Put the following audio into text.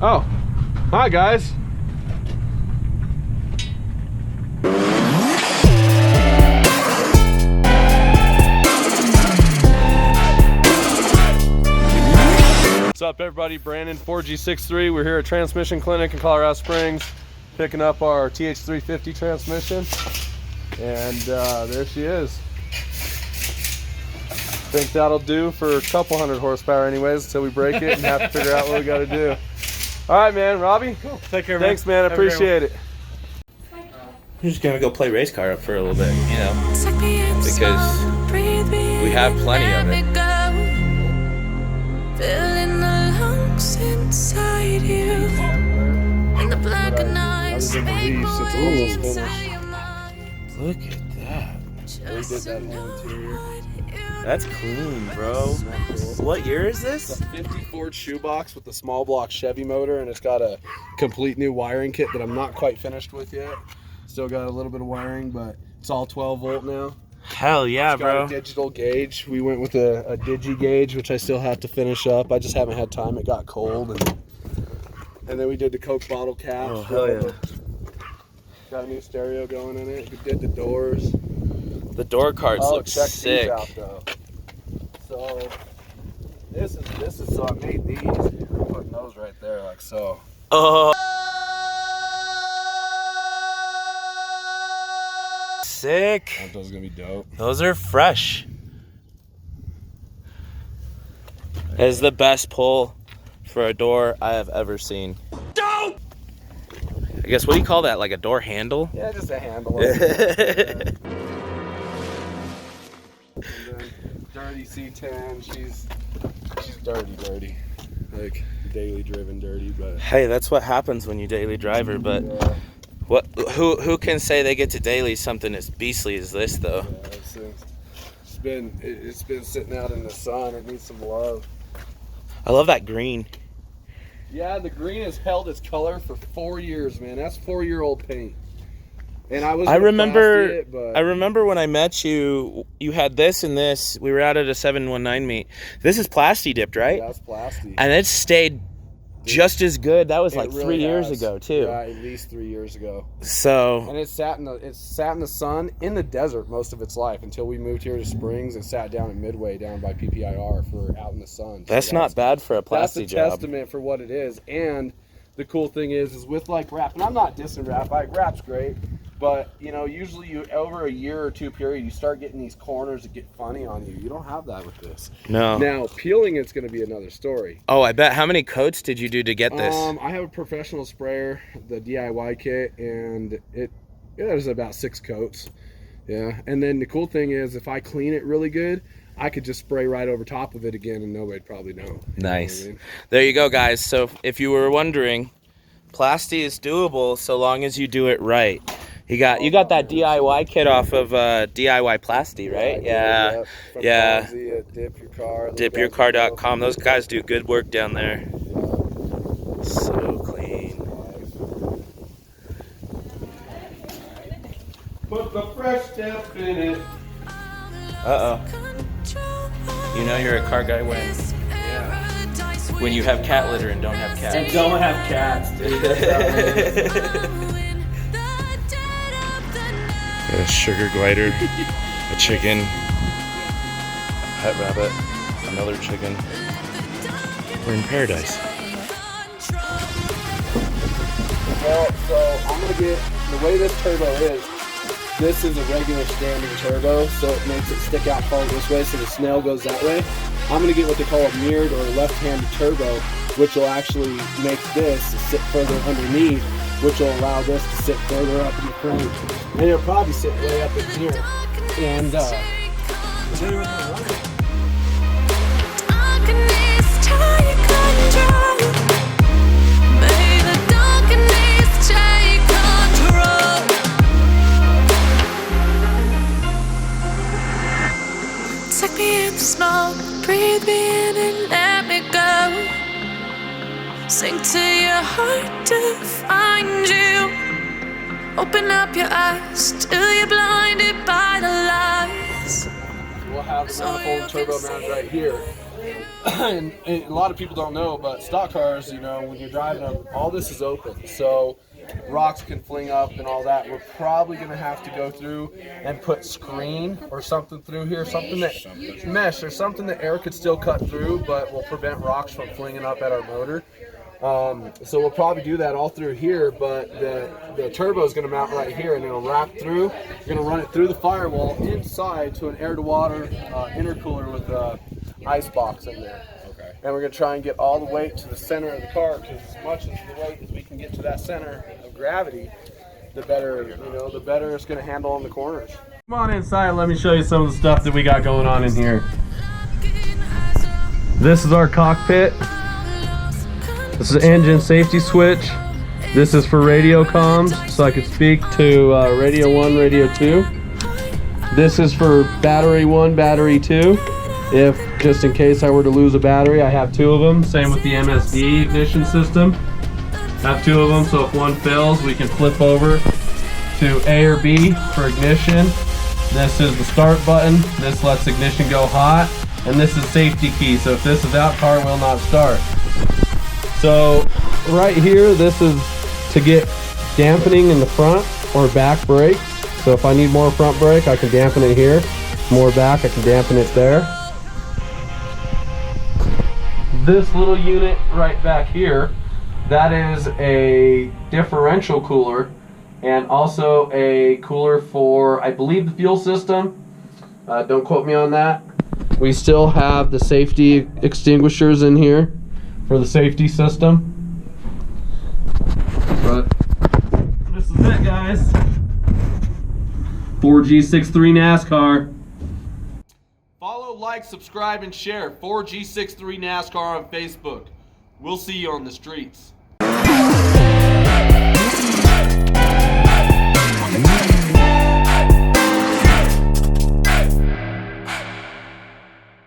Oh, hi guys. What's up everybody, Brandon 4G63. We're here at Transmission Clinic in Colorado Springs picking up our TH350 transmission, and there she is. Think that'll do for a couple hundred horsepower anyways until we break it and have to figure out what we got to do. All right, man. Robbie, cool. Take care, man. Thanks, man. I appreciate it. We're just gonna go play race car up for a little bit, you know, because we have plenty of it. Filling the lungs inside you, and the black and eyes make my inside your mind. Look at that. We did that whole interior. That's clean, bro. What year is this? It's a 50 Ford shoebox with the small block Chevy motor, and it's got a complete new wiring kit that I'm not quite finished with yet. Still got a little bit of wiring, but it's all 12 volt now. Hell yeah, It's got bro. a digital gauge. We went with a digi gauge, which I still have to finish up. I just haven't had time. It got cold, and then we did the Coke bottle cap. Oh hell yeah. Got a new stereo going in it. We did the doors. The door cards look check sick. these out though. So this is so I made these. I'm putting those right there like so. Oh. Sick. I thought those gonna be dope. Those are fresh. That is the best pull for a door I have ever seen. Dope! I guess, what do you call that? Like a door handle? Yeah, just a handle. And then dirty C10. She's dirty. Like daily driven dirty, but Hey, that's what happens when you daily drive her, but yeah. Who can say they get to daily something as beastly as this though? Yeah, it's been sitting out in the sun. It needs some love. I love that green. Yeah, the green has held its color for 4 years, man. That's 4-year-old paint. And I remember when I met you, you had this and this. We were out at a 719 meet. This is plasti dipped, right? That's plastic. And it stayed just as good. That was like really 3 years has. ago too. Yeah, at least 3 years ago. So And it sat in the sun in the desert most of its life until we moved here to Springs and sat down in Midway down by PPIR for out in the sun. that's not bad for a That's a plasti job. testament for what it is. And the cool thing is with like wrap, and I'm not dissing wrap. Like wrap's great, but you know, usually you over a year or two period, you start getting these corners that get funny on you. You don't have that with this. No. Now peeling it's going to be another story. Oh, I bet. How many coats did you do to get this? I have a professional sprayer, the DIY kit, and there's about 6 coats. Yeah, and then the cool thing is if I clean it really good, I could just spray right over top of it again and nobody'd probably know. Nice. You know what I mean? There you go, guys. So if you were wondering, plasti is doable so long as you do it right. You got that DIY kit off of DIY Plasti, right? Yeah. Yeah. Dip Your Car. DipYourCar.com. Those guys do good work down there. So clean. Put the fresh step in it. Uh-oh. You know you're a car guy when you have cat litter and don't have cats. Don't have cats, dude. Got a sugar glider, a chicken, pet rabbit, another chicken. We're in paradise. Well, so I'm gonna get the way this turbo is. This is a regular standing turbo, so it makes it stick out far this way, so the snail goes that way. I'm going to get what they call a mirrored or left-handed turbo, which will actually make this sit further underneath, which will allow this to sit further up in the front. And it'll probably sit way up in here. And Take me in the smoke, breathe me in and let me go. Sink to your heart to find you. Open up your eyes till you're blinded by the lies. we'll have the manifold and turbo mounted right here. And a lot of people don't know, but stock cars, you know, when you're driving them, all this is open. So rocks can fling up and all that. We're probably going to have to go through and put screen or something through here, something that mesh or something that air could still cut through, but will prevent rocks from flinging up at our motor. So we'll probably do that all through here, but the turbo is going to mount right here, and it'll wrap through. We're going to run it through the firewall inside to an air-to-water intercooler with a ice box in there. Okay. And we're going to try and get all the weight to the center of the car, because as much of the weight as we can get to that center of gravity, the better, you know, the better it's going to handle on the corners. Come on inside, let me show you some of the stuff that we got going on in here. This is our cockpit. This is engine safety switch. This is for radio comms, so I could speak to radio 1, radio 2. This is for battery 1, battery 2. If, just in case I were to lose a battery, I have 2 of them. Same with the MSD ignition system. I have 2 of them, so if one fails, we can flip over to A or B for ignition. This is the start button. This lets ignition go hot. And this is safety key, so if this is out, car will not start. So right here, this is to get dampening in the front or back brakes. So if I need more front brake, I can dampen it here. More back, I can dampen it there. This little unit right back here, that is a differential cooler and also a cooler for, I believe, the fuel system. Don't quote me on that. We still have the safety extinguishers in here for the safety system. But this is it, guys. 4G63 NASCAR. Follow, like, subscribe, and share 4G63 NASCAR on Facebook. We'll see you on the streets.